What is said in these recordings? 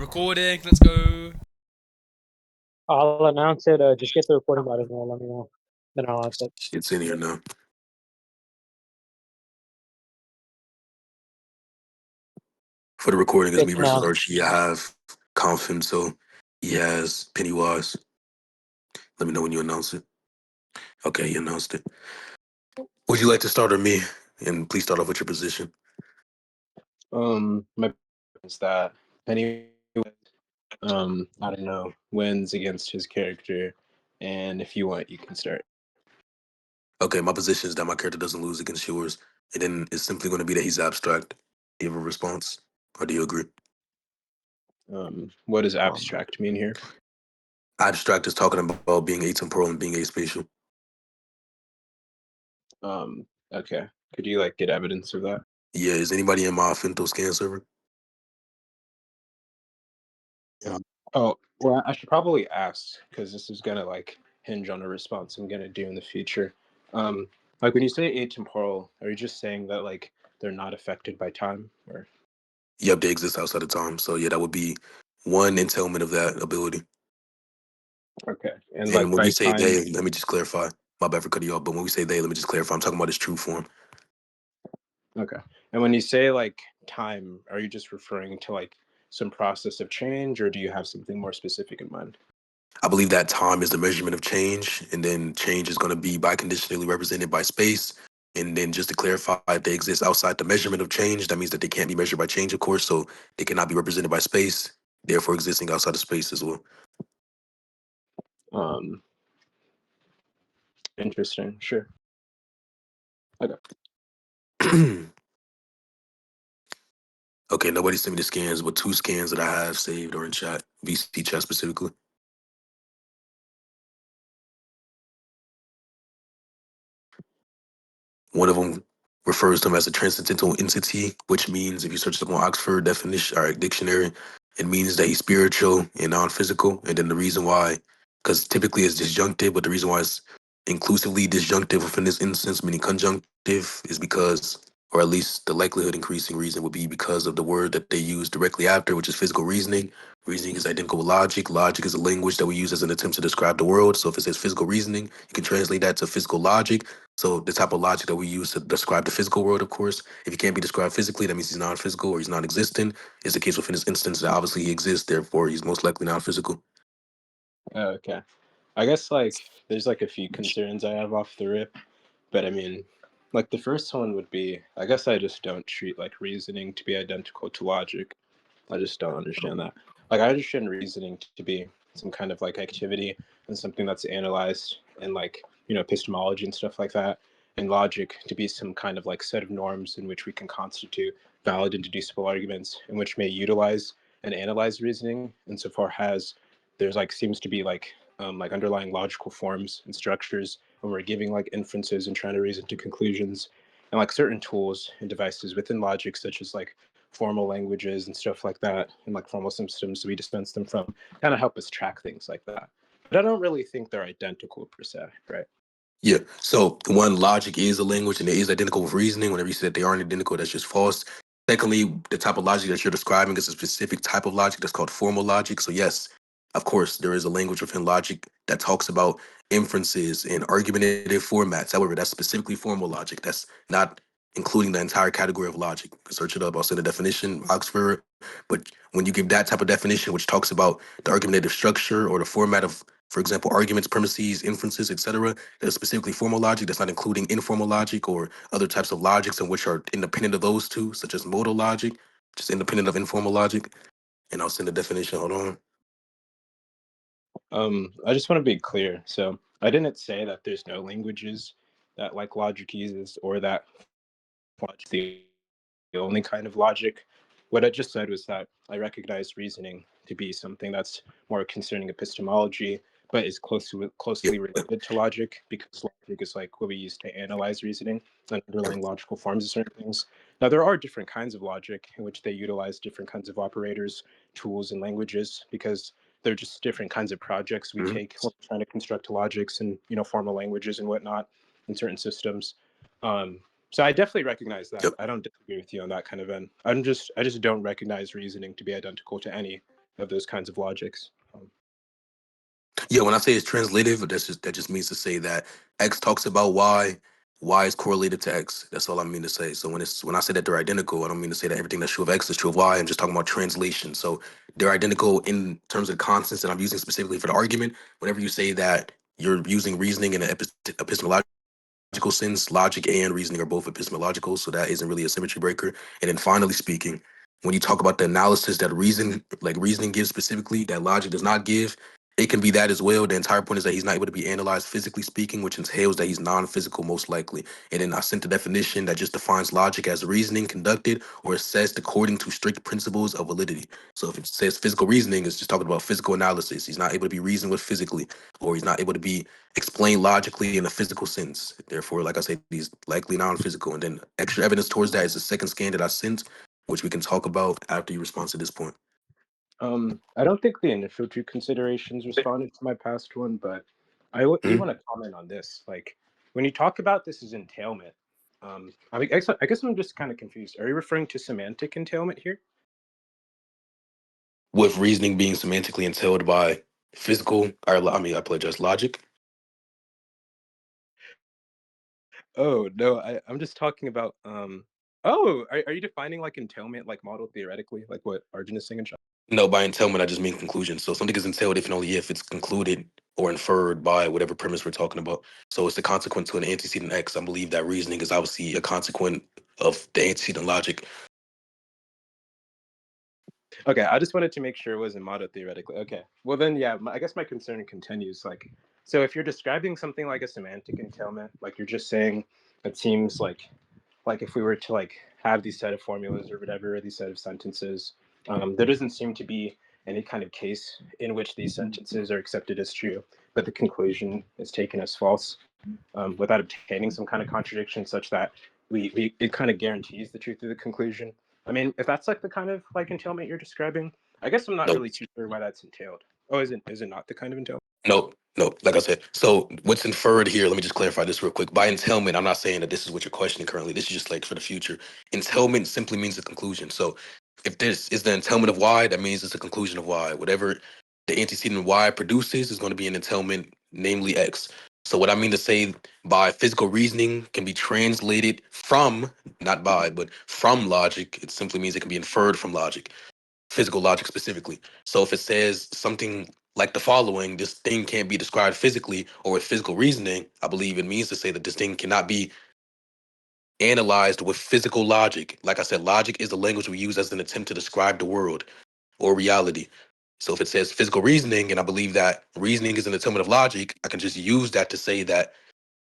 Recording, let's go. I'll announce it. Just get the recording button and let me know. Then I'll announce it. It's in here now. For the recording, it's me It's versus now. Archie. I have Confident, so he has Pennywise. Let me know when you announce it. Okay, you announced it. Would you like to start or me? And please start off with your position. My is that Penny, I don't know, wins against his character, and if you want, you can start. Okay, my position is that my character doesn't lose against yours, and then it's simply going to be that he's abstract. Do you have a response, or do you agree? What does abstract mean here? Abstract is talking about being atemporal and being aspatial. Okay. Could you get evidence of that? Yeah, is anybody in my Finto scan server? Yeah. Oh, well, I should probably ask because this is gonna hinge on a response I'm gonna do in the future. When you say atemporal, are you just saying that they're not affected by time, or? Yep, they exist outside of time. So yeah, that would be one entailment of that ability. Okay, and And when by we say time, they, let me just clarify. My bad for cutting you off, but when we say they, let me just clarify. I'm talking about its true form. okay, and when you say time, are you just referring to some process of change, or do you have something more specific in mind? I believe that time is the measurement of change, and then change is going to be biconditionally represented by space. And then just to clarify, if they exist outside the measurement of change, that means that they can't be measured by change, of course, so they cannot be represented by space, therefore existing outside of space as well. Interesting. Sure. Okay. Okay, nobody sent me the scans, but two scans that I have saved or in chat, VC chat specifically. One of them refers to him as a transcendental entity, which means if you search up on Oxford definition or dictionary, it means that he's spiritual and non-physical. And then the reason why, because typically it's disjunctive, but the reason why it's inclusively disjunctive within this instance, meaning conjunctive, is because, or at least the likelihood increasing reason would be because of the word that they use directly after, which is physical reasoning. Reasoning is identical with logic. Logic is a language that we use as an attempt to describe the world. So if it says physical reasoning, you can translate that to physical logic. So the type of logic that we use to describe the physical world, of course, if he can't be described physically, that means he's non-physical or he's non-existent. Is the case within this instance that obviously he exists, therefore he's most likely non-physical. Okay. I guess there's a few concerns I have off the rip, but I mean, the first one would be, I guess I just don't treat reasoning to be identical to logic. I just don't understand that. I understand reasoning to be some kind of activity and something that's analyzed and epistemology and stuff like that, and logic to be some kind of set of norms in which we can constitute valid and deducible arguments, in which may utilize and analyze reasoning insofar as there's seems to be underlying logical forms and structures when we're giving inferences and trying to reason to conclusions, and certain tools and devices within logic, such as formal languages and stuff like that, and formal systems we dispense them from, kind of help us track things like that. But I don't really think they're identical per se, right? Yeah. So one, logic is a language and it is identical with reasoning. Whenever you say that they aren't identical, that's just false. Secondly, the type of logic that you're describing is a specific type of logic that's called formal logic. So yes, of course, there is a language within logic that talks about inferences and argumentative formats. However, that's specifically formal logic. That's not including the entire category of logic. You can search it up. I'll send the definition, Oxford. But when you give that type of definition, which talks about the argumentative structure or the format of, for example, arguments, premises, inferences, etc., that is specifically formal logic. That's not including informal logic or other types of logics in which are independent of those two, such as modal logic, which is independent of informal logic. And I'll send the definition. Hold on. I just want to be clear. So I didn't say that there's no languages that logic uses, or that logic the only kind of logic. What I just said was that I recognize reasoning to be something that's more concerning epistemology, but is closely Yeah. related to logic, because logic is what we use to analyze reasoning and underlying logical forms of certain things. Now, there are different kinds of logic in which they utilize different kinds of operators, tools, and languages, because they're just different kinds of projects we Mhm. take when we're trying to construct logics and formal languages and whatnot in certain systems. So I definitely recognize that. Yep. I don't disagree with you on that kind of end. I just don't recognize reasoning to be identical to any those kinds of logics. Yeah, when I say it's translative, that just means to say that X talks about Y is correlated to X. That's all I mean to say. So when I say that they're identical, I don't mean to say that everything that's true of X is true of Y. I'm just talking about translation. So they're identical in terms of constants that I'm using specifically for the argument. Whenever you say that you're using reasoning in an epistemological sense, logic and reasoning are both epistemological, so that isn't really a symmetry breaker. And then finally speaking, when you talk about the analysis that reasoning gives specifically, that logic does not give, it can be that as well. The entire point is that he's not able to be analyzed physically speaking, which entails that he's non-physical most likely. And then I sent the definition that just defines logic as reasoning conducted or assessed according to strict principles of validity. So if it says physical reasoning, it's just talking about physical analysis. He's not able to be reasoned with physically, or he's not able to be explained logically in a physical sense. Therefore, like I said, he's likely non-physical. And then extra evidence towards that is the second scan that I sent, which we can talk about after you respond to this point. I don't think the initial two considerations responded to my past one, but do Mhm. want to comment on this. Like, when you talk about this as entailment, I guess I'm just kind of confused. Are you referring to semantic entailment here? With reasoning being semantically entailed by physical, or I apologize, logic. Oh no, I'm just talking about Oh, are you defining like entailment like model theoretically, like what Arjun is saying in chat? No, by entailment, I just mean conclusion. So something is entailed if and only if it's concluded or inferred by whatever premise we're talking about. So it's the consequence to an antecedent X. I believe that reasoning is obviously a consequent of the antecedent logic. Okay, I just wanted to make sure it wasn't modo theoretically. Okay, well then, yeah, I guess my concern continues. Like, so if you're describing something like a semantic entailment, like you're just saying, it seems like if we were to like have these set of formulas or whatever, these set of sentences, there doesn't seem to be any kind of case in which these sentences are accepted as true, but the conclusion is taken as false, without obtaining some kind of contradiction such that we it kind of guarantees the truth of the conclusion. I mean, if that's like the kind of like entailment you're describing, I guess I'm not No, really too sure why that's entailed. Oh, is it not the kind of entailment? no. Like I said, so what's inferred here? Let me just clarify this real quick. By entailment, I'm not saying that this is what you're questioning currently. This is just like for the future. Entailment simply means a conclusion. So if this is the entailment of Y, that means it's a conclusion of Y. Whatever the antecedent Y produces is going to be an entailment, namely X. So what I mean to say by physical reasoning can be translated from, not by, but from logic. It simply means it can be inferred from logic, physical logic specifically. So if it says something like the following, this thing can't be described physically or with physical reasoning, I believe it means to say that this thing cannot be analyzed with physical logic. Like I said, logic is the language we use as an attempt to describe the world or reality. So if it says physical reasoning, and I believe that reasoning is an entailment of logic, I can just use that to say that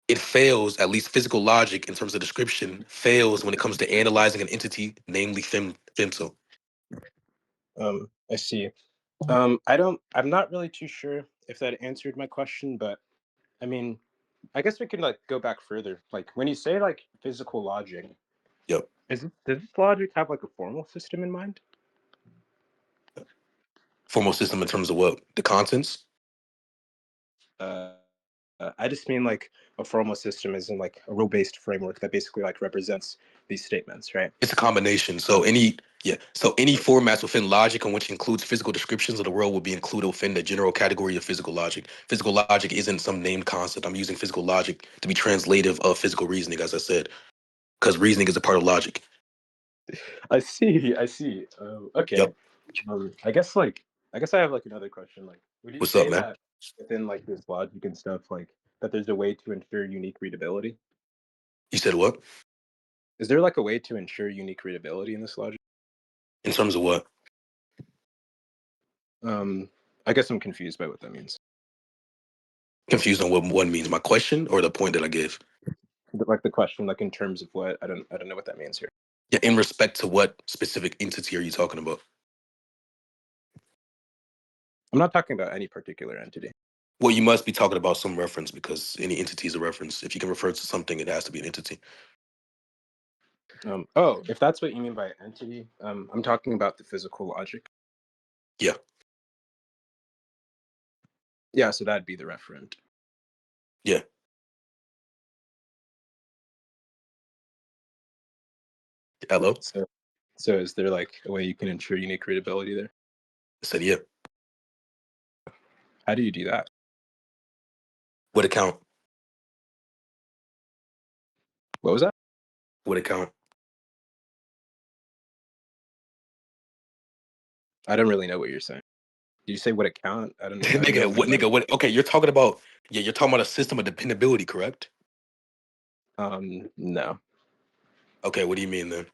it fails, at least physical logic in terms of description, fails when it comes to analyzing an entity, namely femto. I see. I'm not really too sure if that answered my question, but I mean, I guess we can like go back further. Like when you say like physical logic, Yep. does this logic have like a formal system in mind? Formal system in terms of what? The contents? Uh, I just mean like a formal system is in like a rule-based framework that basically like represents these statements, right? It's a combination. So Um, any formats within logic in which includes physical descriptions of the world will be included within the general category of physical logic. Physical logic isn't some named concept. I'm using physical logic to be translative of physical reasoning, as I said, because reasoning is a part of logic. I see. I see. Okay. Yep. I guess I have like another question. Like, would you What's up, say man? that within like this logic and stuff, like that there's a way to ensure unique readability? You said what? Is there like a way to ensure unique readability in this logic? In terms of what? Um, I guess I'm confused by what that means. Confused on what one means. My question or the point that I gave? Like the question, like in terms of what I don't know what that means here. Yeah, in respect to what specific entity are you talking about? I'm not talking about any particular entity. Well, you must be talking about some reference because any entity is a reference. If you can refer to something, it has to be an entity. Oh, if that's what you mean by entity, I'm talking about the physical logic. Yeah. Yeah, so that'd be the referent. Yeah. Hello? So is there like a way you can ensure unique readability there? I said, yeah. How do you do that? Would it count? What was that? Would it count? I don't really know what you're saying. Did you say would it count? I don't know. I don't know Nigga, what what would. nigga, what okay, you're talking about you're talking about a system of dependability, correct? No. Okay, what do you mean then?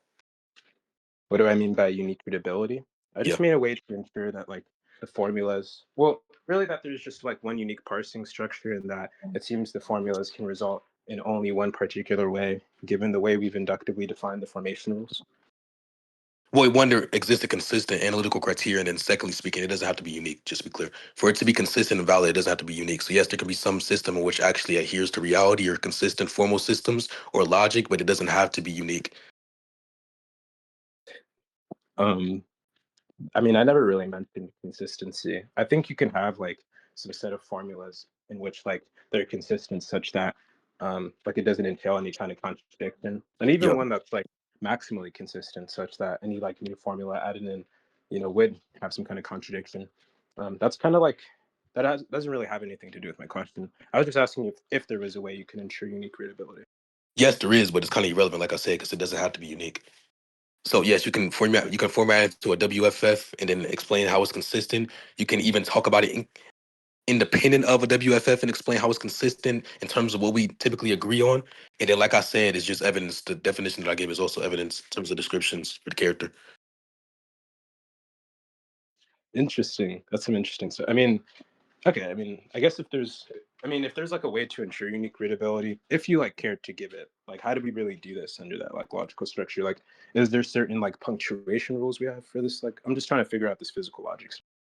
What do I mean by unique readability? I Yeah. just mean a way to ensure that like the formulas, well, really that there's just like one unique parsing structure and that it seems the formulas can result in only one particular way, given the way we've inductively defined the formation rules. Well, one, there exists a consistent analytical criteria, and then secondly speaking, it doesn't have to be unique, just to be clear. For it to be consistent and valid, it doesn't have to be unique. So yes, there can be some system in which actually adheres to reality or consistent formal systems or logic, but it doesn't have to be unique. Um, I mean, I never really mentioned consistency. I think you can have like some set of formulas in which like they're consistent such that like it doesn't entail any kind of contradiction. And even Yep. one that's like maximally consistent such that any like new formula added in, would have some kind of contradiction. That's kind of like doesn't really have anything to do with my question. I was just asking you if there was a way you can ensure unique readability. Yes, there is, but it's kind of irrelevant, like I said, because it doesn't have to be unique. So yes, you can format it to a WFF and then explain how it's consistent. You can even talk about it independent of a WFF and explain how it's consistent in terms of what we typically agree on. And then, like I said, it's just evidence. The definition that I gave is also evidence in terms of descriptions for the character. Interesting. That's some interesting stuff. I mean, okay, I mean, I guess if there's like a way to ensure unique readability, if you like care to give it, like, how do we really do this under that like logical structure? Like, is there certain like punctuation rules we have for this? Like, I'm just trying to figure out this physical logic.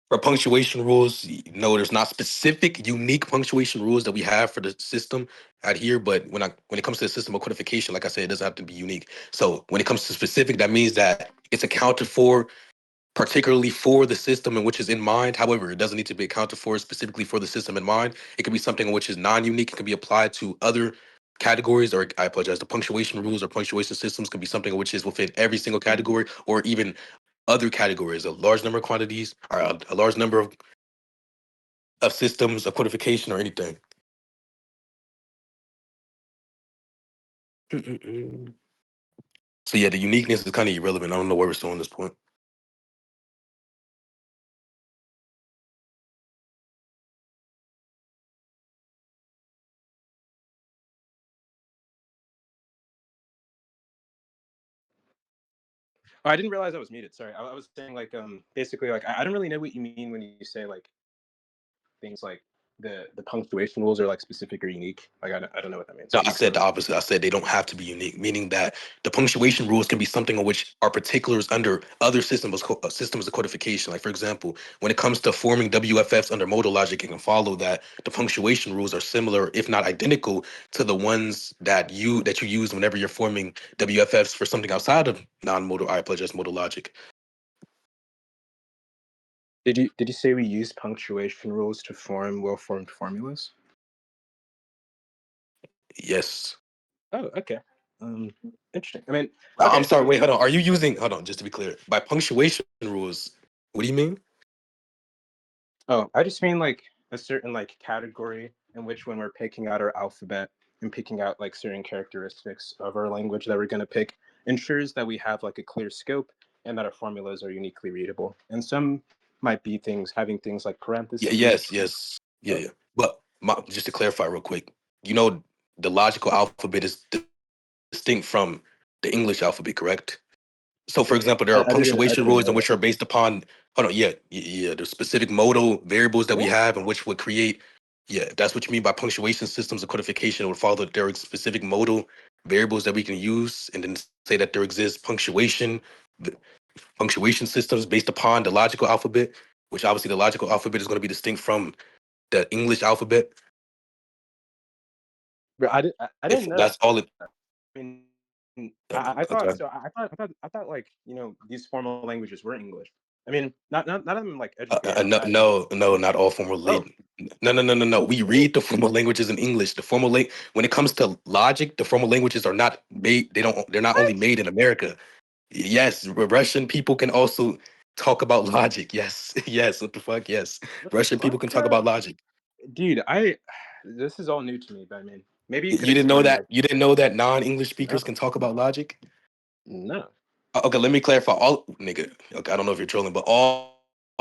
For punctuation rules, no, there's not specific, unique punctuation rules that we have for the system out here. But when it comes to the system of codification, like I said, it doesn't have to be unique. So when it comes to specific, that means that it's accounted for particularly for the system in which is in mind. However, it doesn't need to be accounted for specifically for the system in mind. It could be something which is non-unique. It can be applied to other categories, or I apologize, the punctuation rules or punctuation systems can be something which is within every single category, or even other categories, a large number of quantities, or a large number of systems, of codification, or anything. So yeah, the uniqueness is kind of irrelevant. I don't know where we're still on this point. Oh, I didn't realize I was muted. Sorry, I was saying like basically like I don't really know what you mean when you say like things like the punctuation rules are like specific or unique. Like I don't know what that means. No, Can I you said explain the that? opposite. I said they don't have to be unique, meaning that the punctuation rules can be something on which are particulars under other systems of codification. Like for example, when it comes to forming WFFs under modal logic, it can follow that the punctuation rules are similar, if not identical, to the ones that you use whenever you're forming WFFs for something outside of non-modal. I apologize, modal logic. Did you say we use punctuation rules to form well-formed formulas? Yes. Oh, okay. Um, Interesting. I mean, I'm okay, sorry. so Wait, hold on. Are you using? Hold on, just to be clear, by punctuation rules, what do you mean? oh, I just mean like a certain like category in which when we're picking out our alphabet and picking out like certain characteristics of our language that we're going to pick ensures that we have like a clear scope and that our formulas are uniquely readable. And some might be things having things like Yeah. parentheses. Yes. Yes. Yeah. Oh, Yeah. But just to clarify real quick, the logical alphabet is distinct from the English alphabet, correct? So, for example, there are I punctuation didn't rules know in that. which are based upon. Hold on. Yeah. Yeah. There's specific modal variables that we What? have, and which would create. Yeah, if that's what you mean by punctuation systems of codification. It would follow that there are specific modal variables that we can use, and then say that there exists punctuation systems based upon the logical alphabet, which obviously the logical alphabet is going to be distinct from the English alphabet. Bro, I If didn't know that's all it, that. I mean, I thought okay. so. I thought like these formal languages were English. I mean, not I'm like educated or No, bad English. no, no, not all formal Oh, no, no, no, no, no. We really? read the formal languages in English. The when it comes to logic, the formal languages are not made. They're not only What? made in America. Yes, Russian people can also. talk about logic. Yes, yes. What the fuck? Yes, What the Russian people fuck, can talk bro? about logic. Dude, this is all new to me, but I mean, maybe you could You didn't know explain that? like You didn't know that non-English speakers no, can talk about logic? no. Okay, let me clarify. All nigga. Okay, I don't know if you're trolling, but all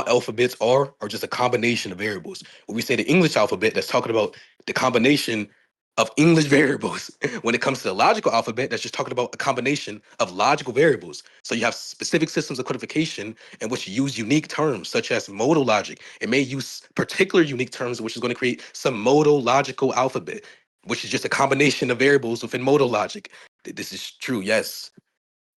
alphabets are just a combination of variables. When we say the English alphabet, that's talking about the combination of English variables. When it comes to the logical alphabet, that's just talking about a combination of logical variables. So you have specific systems of codification in which use unique terms, such as modal logic. It may use particular unique terms, which is going to create some modal logical alphabet, which is just a combination of variables within modal logic. This is true, yes.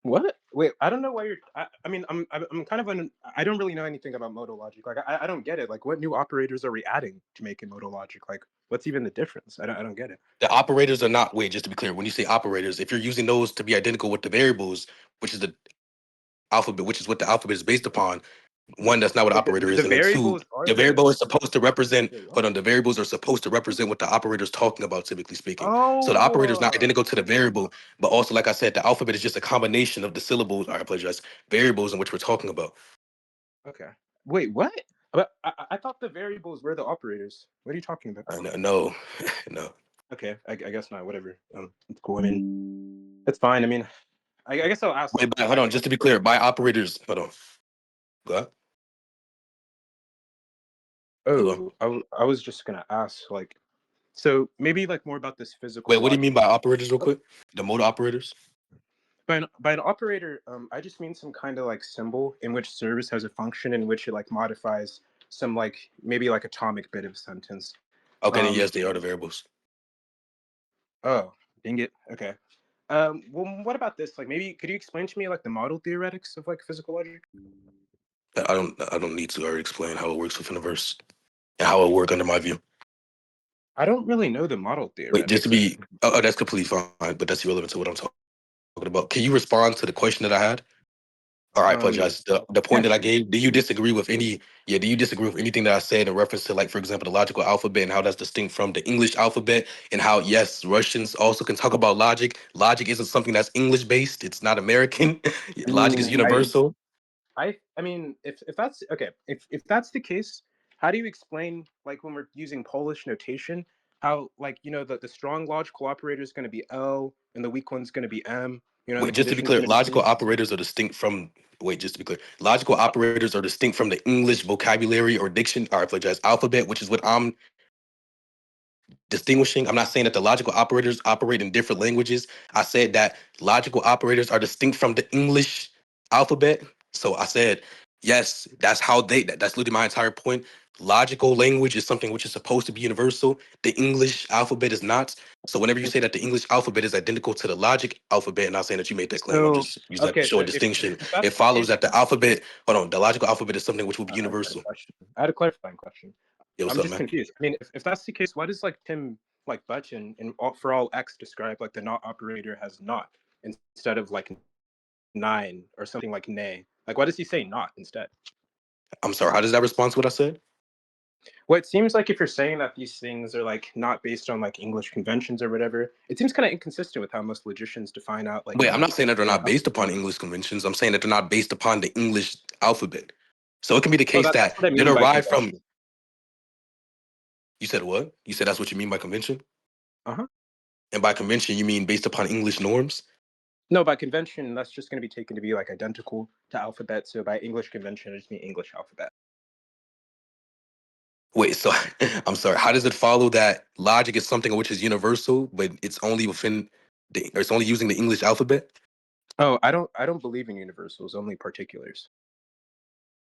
What? Wait, I don't know why you're. I mean, I'm kind of I don't really know anything about modal logic. Like, I don't get it. Like, what new operators are we adding to make it modal logic? Like, what's even the difference? I don't get it. The operators are not, wait, just to be clear, when you say operators, if you're using those to be identical with the variables, which is the alphabet, which is what the alphabet is based upon, one, that's not what Wait, operator the is. And then two, variables are the the. variable is supposed to represent, Wait, what? hold on, the variables are supposed to represent what the operator is talking about, typically speaking. So the operator is not Oh, identical to the variable, but also, like I said, the alphabet is just a combination of the syllables, I apologize, variables in which we're talking about. okay. Wait, what? But I thought the variables were the operators. What are you talking about? No, no. Okay, I guess not. Whatever. It's cool. I mean, it's fine. I mean, I guess I'll ask Wait, like but hold I on, guess just to be clear, by operators, hold on. What? Hello? I was just gonna ask like so maybe like more about this physical Wait, what do you logic. mean by operators, real quick? The modal operators? By an operator, I just mean some kind of like symbol in which service has a function in which it like modifies some like maybe like atomic bit of sentence. Okay, then Um, yes, they are the variables. oh, dang it. Okay. Well, what about this? Like, maybe could you explain to me like the model theoretics of like physical logic? I don't need to already explain how it works within the verse and how it work under my view. I don't really know the model Wait, just to theoretics. be that's completely fine, but that's irrelevant to what I'm talking about. Can you respond to the question that I had? All right, I Um, apologize. The yeah, point that I sure. gave, do you disagree with any yeah, do you disagree with anything that I said in reference to, like, for example, the logical alphabet and how that's distinct from the English alphabet, and how yes, Russians also can talk about logic. Logic isn't something that's English based, it's not American. I Logic is mean, universal. I mean, if that's okay, if that's the case, how do you explain like when we're using Polish notation, how like the strong logical operator is going to be L and the weak one's going to be M, and the Wait, just to be condition is clear, going to be logical true. operators are distinct from. Wait, just to be clear, logical operators are distinct from the English vocabulary or diction. Or I apologize, alphabet, which is what I'm distinguishing. I'm not saying that the logical operators operate in different languages. I said that logical operators are distinct from the English alphabet. So I said, yes, that's how that's literally my entire point. Logical language is something which is supposed to be universal. The English alphabet is not. So whenever you say that the English alphabet is identical to the logic alphabet, and not saying that you made that claim, I'm So just using that to okay, show so a distinction. if It that's the follows case, that the alphabet, hold on, the logical alphabet is something which will be I had a universal. question. I had a clarifying question. Yo, what's I'm up, just man? confused. I mean, if that's the case, why does like Tim like Button and for all X describe like the not operator has not instead of like nine or something like nay? Like, why does he say not instead? I'm sorry, how does that respond to what I said? Well, it seems like if you're saying that these things are like not based on like English conventions or whatever, it seems kind of inconsistent with how most logicians define out like Wait, I'm not saying that they're not based alphabet. upon English conventions. I'm saying that they're not based upon the English alphabet. So it can be the Oh, case that's that what I they're mean by derived from. convention. You said what? You said that's what you mean by convention? Uh huh. And by convention, you mean based upon English norms? No, by convention, that's just going to be taken to be like identical to alphabet. So by English convention, I just mean English alphabet. Wait, so I'm sorry. How does it follow that logic is something which is universal, but it's only within or it's only using the English alphabet? Oh, I don't believe in universals, only particulars.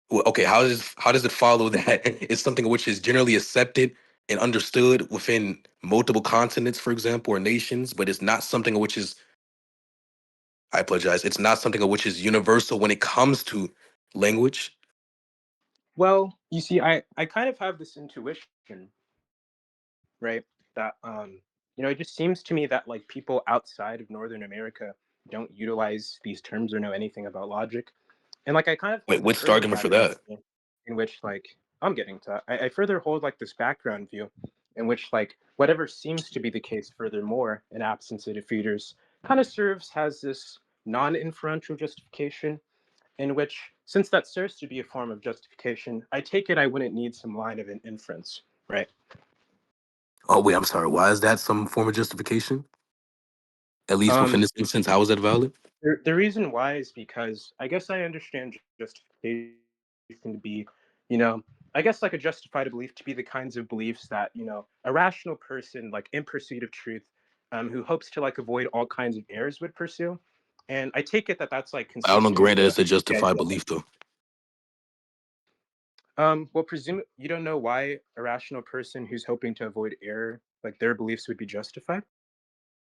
Well, okay, how does it follow that it's something which is generally accepted and understood within multiple continents, for example, or nations, but it's not something which is, I apologize. It's not something which is universal when it comes to language. Well, you see, I kind of have this intuition, right? That it just seems to me that like people outside of Northern America don't utilize these terms or know anything about logic. And like I kind of Wait, hold this what's the further argument for background that? in which like I'm getting to I further hold like this background view in which like whatever seems to be the case furthermore in absence of defeaters kind of serves as this non-inferential justification in which, since that serves to be a form of justification, I take it I wouldn't need some line of an inference, right? Oh wait, I'm sorry. Why is that some form of justification? At least within Um, this instance, how is that valid? the reason why is because I guess I understand justification to be, you know, I guess like a justified belief to be the kinds of beliefs that, a rational person, like in pursuit of truth, who hopes to like avoid all kinds of errors would pursue. And I take it that that's like I don't consistent grant that with it's a the justified idea. belief though. Well, presume you don't know why a rational person who's hoping to avoid error, like their beliefs would be justified.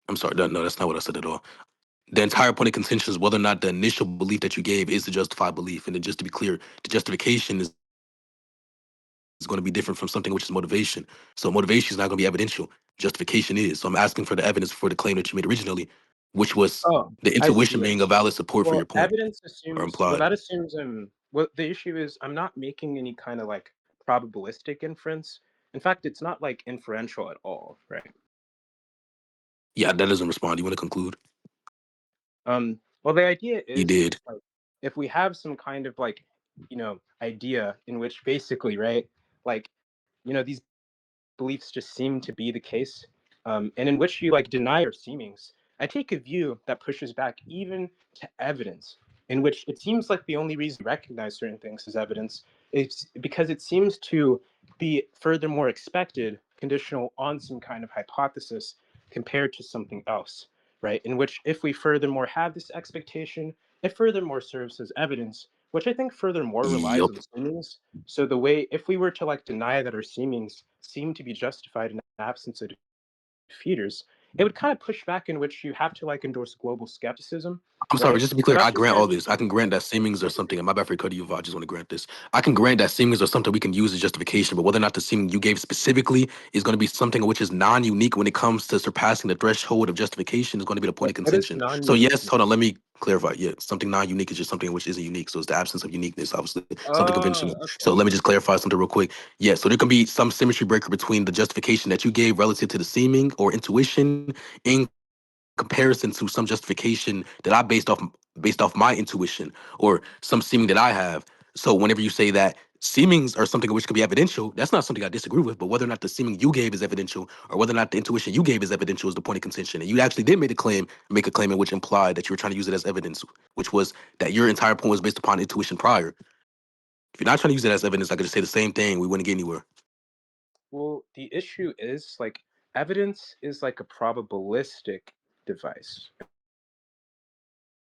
I'm sorry. No, that's not what I said at all. The entire point of contention is whether or not the initial belief that you gave is the justified belief. And then just to be clear, the justification is going to be different from something which is motivation. So motivation is not going to be evidential. Justification is. So I'm asking for the evidence for the claim that you made originally, which was Oh, the I intuition see. I being a see. valid support for Well, your point evidence or assumes. Well, implied. that assumes. Well, the issue is I'm not making any kind of like probabilistic inference. In fact, it's not like inferential at all, right? Yeah, that doesn't respond. You want to conclude? Well, the idea You is did. like if we have some kind of like idea in which basically, right, like these beliefs just seem to be the case, and in which you like deny your seemings. I take a view that pushes back even to evidence, in which it seems like the only reason we recognize certain things as evidence is because it seems to be furthermore expected, conditional on some kind of hypothesis compared to something else, right? In which, if we furthermore have this expectation, it furthermore serves as evidence, which I think furthermore relies Yup. on seemings. So the way, if we were to like deny that our seemings seem to be justified in the absence of defeaters, it would kind of push back in which you have to like endorse global skepticism, I'm sorry, right? just to be But clear, I that's just grant kind all of this. I can grant that seemings or something, and my bad for cutting you off, I just want to grant this. I can grant that seemings are something we can use as justification, but whether or not the seeming you gave specifically is going to be something which is non-unique when it comes to surpassing the threshold of justification is going to be the point of what is contention. So non-unique yes, mean? hold on, let me clarify. Yeah, something non-unique is just something which isn't unique. So it's the absence of uniqueness, obviously, something conventional. Oh, So okay. let me just clarify something real quick. Yeah, so there can be some symmetry breaker between the justification that you gave relative to the seeming or intuition in comparison to some justification that I based off my intuition or some seeming that I have. So whenever you say that seemings are something which can be evidential, that's not something I disagree with. But whether or not the seeming you gave is evidential, or whether or not the intuition you gave is evidential, is the point of contention. And you actually did make a claim in which implied that you were trying to use it as evidence, which was that your entire point was based upon intuition prior. If you're not trying to use it as evidence, I could just say the same thing. We wouldn't get anywhere. Well, the issue is like evidence is like a probabilistic device,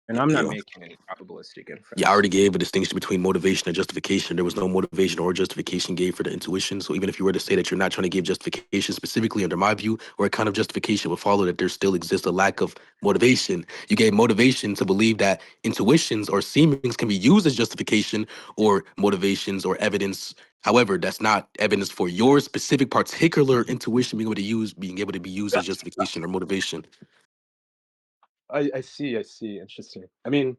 and I'm not Yeah. making any probabilistic Yeah, I inference. already gave a distinction between motivation and justification. There was no motivation or justification gave for the intuition. So even if you were to say that you're not trying to give justification specifically under my view, or a kind of justification would follow that there still exists a lack of motivation. You gave motivation to believe that intuitions or seemings can be used as justification or motivations or evidence. However, that's not evidence for your specific particular intuition being able to be used as justification or motivation. I see. I see. Interesting. I mean,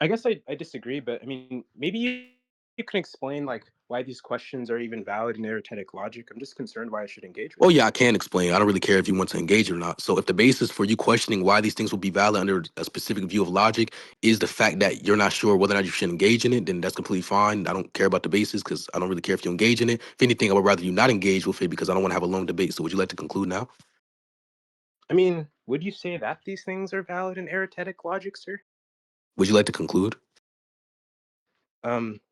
I guess I disagree, but I mean, maybe you can explain like why these questions are even valid in arethetic logic. I'm just concerned why I should engage with Oh them. yeah, I can explain. I don't really care if you want to engage or not. So if the basis for you questioning why these things will be valid under a specific view of logic is the fact that you're not sure whether or not you should engage in it, then that's completely fine. I don't care about the basis because I don't really care if you engage in it. If anything, I would rather you not engage with it because I don't want to have a long debate. So would you like to conclude now? I mean, would you say that these things are valid in arethetic logic, sir? Would you like to conclude?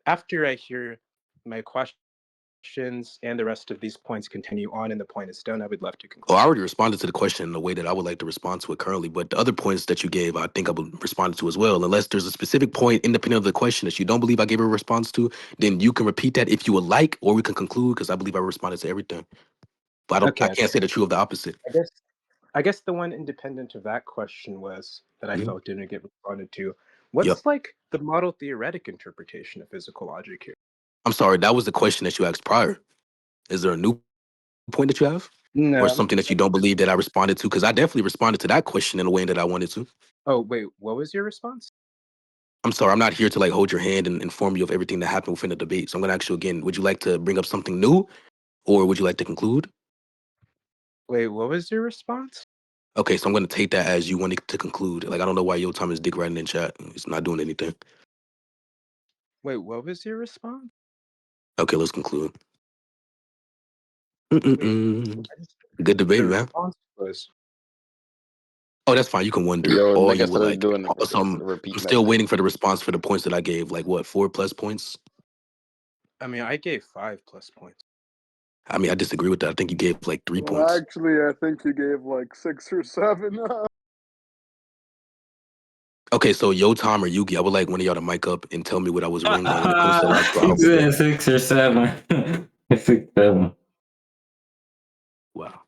After I hear my questions and the rest of these points continue on and the point is done, I would love to Well, conclude. I already responded to the question in the way that I would like to respond to it currently, but the other points that you gave, I think I would respond to as well. Unless there's a specific point independent of the question that you don't believe I gave a response to, then you can repeat that if you would like, or we can conclude because I believe I responded to everything. But I Okay, can't say the true of the opposite. I guess I guess the one independent of that question was that I Mhm. felt didn't get responded to. Yep. What's like the model theoretic interpretation of physical logic here? I'm sorry, that was the question that you asked prior. Is there a new point that you have? Or No, something that you don't believe that I responded to? Because I definitely responded to that question in a way that I wanted to. oh wait, what was your response? I'm sorry, I'm not here to like hold your hand and inform you of everything that happened within the debate. So I'm gonna ask you again, would you like to bring up something new or would you like to conclude? Wait, what was your response? Okay, so I'm gonna take that as you wanted to conclude. Like I don't know why your time is dick riding in chat. It's not doing anything. Wait, what was your response? Okay, let's conclude. Wait, Mm-mm-mm. I just, Good debate, the man. response was Oh, that's fine. You can wonder Yo, all Nick, I you would started like. doing it. Also, I'm Repeating still everything. waiting for the response for the points that I gave. Like what, 4+ points? I mean, I gave 5+ points. I mean, I disagree with that. I think you gave like 3 points. Actually, I think you gave like 6 or 7. Okay, so Yo Tom or Yugi, I would like one of y'all to mic up and tell me what I was wrong on when it comes to logical He algorithm. said 6 or 7. 6, 7. Wow.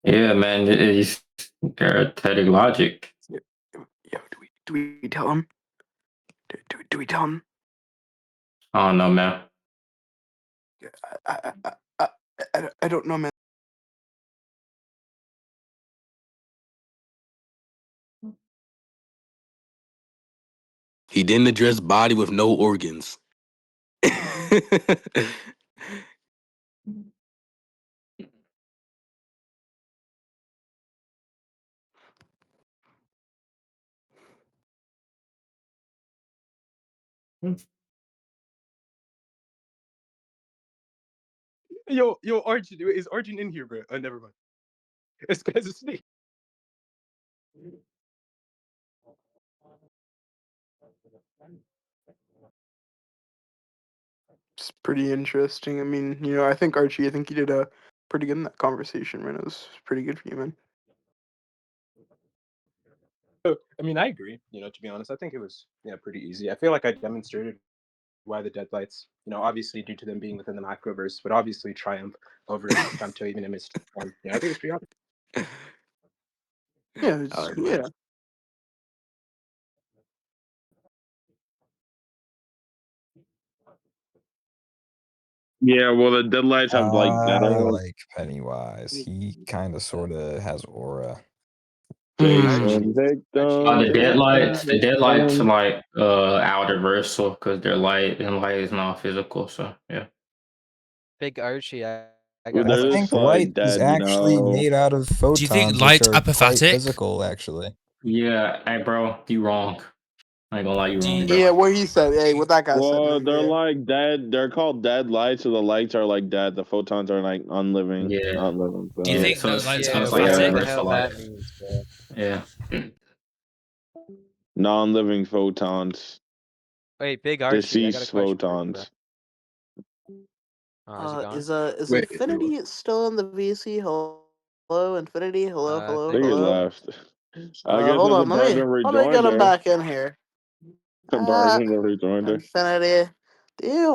Yeah, man, it's arithmetic logic. Yo, do we tell him? Do we tell him? I don't know, man. I don't know, man. He didn't address body with no organs. Yo, Arjun, is Arjun in here, bro? Oh, never mind. This guy's a snake. It's pretty interesting. I mean, I think Archie, I think you did a pretty good in that conversation, man. It was pretty good for you, man. I mean, I agree. To be honest, I think it was pretty easy. I feel like I demonstrated why the deadlights, obviously due to them being within the macroverse, would obviously triumph over femto even in its form. I think it's pretty obvious. Yeah, All right, man. yeah. Yeah, well, the deadlights have like I metal. like Pennywise. He kind of, sort of has aura. Jason, Oh, victim, the Jason, deadlights are victim. like outer versal because they're light and light is not physical. So yeah. Big Archie, I Well, got a I they're think just question. like light is dead, actually made out of photons, Do you think which light are quite apathetic? physical, actually. Yeah, hey bro, you wrong. I ain't gonna lie, you Do wrong, you, bro. Yeah, what he said. Hey, what that guy said, Well, man. they're Yeah. like dead. They're called dead lights, so the lights are like dead. The photons are like unliving, Yeah, not living. do you So, yeah. think So that it's light's so Yeah, it's like whatever apathetic? the universal hell light. that means, bro. Yeah. non-living photons, Wait, Big Archie, I got a deceased question for you, bro. photons. Oh, is he gone? Is Wait, Infinity still in the VC? Hello, Infinity. Hello, I hello, I think think he hello. so. left. I guess Hold there's a on. person Let me get rejoined him her. back in here. A person rejoined her. Infinity. Do you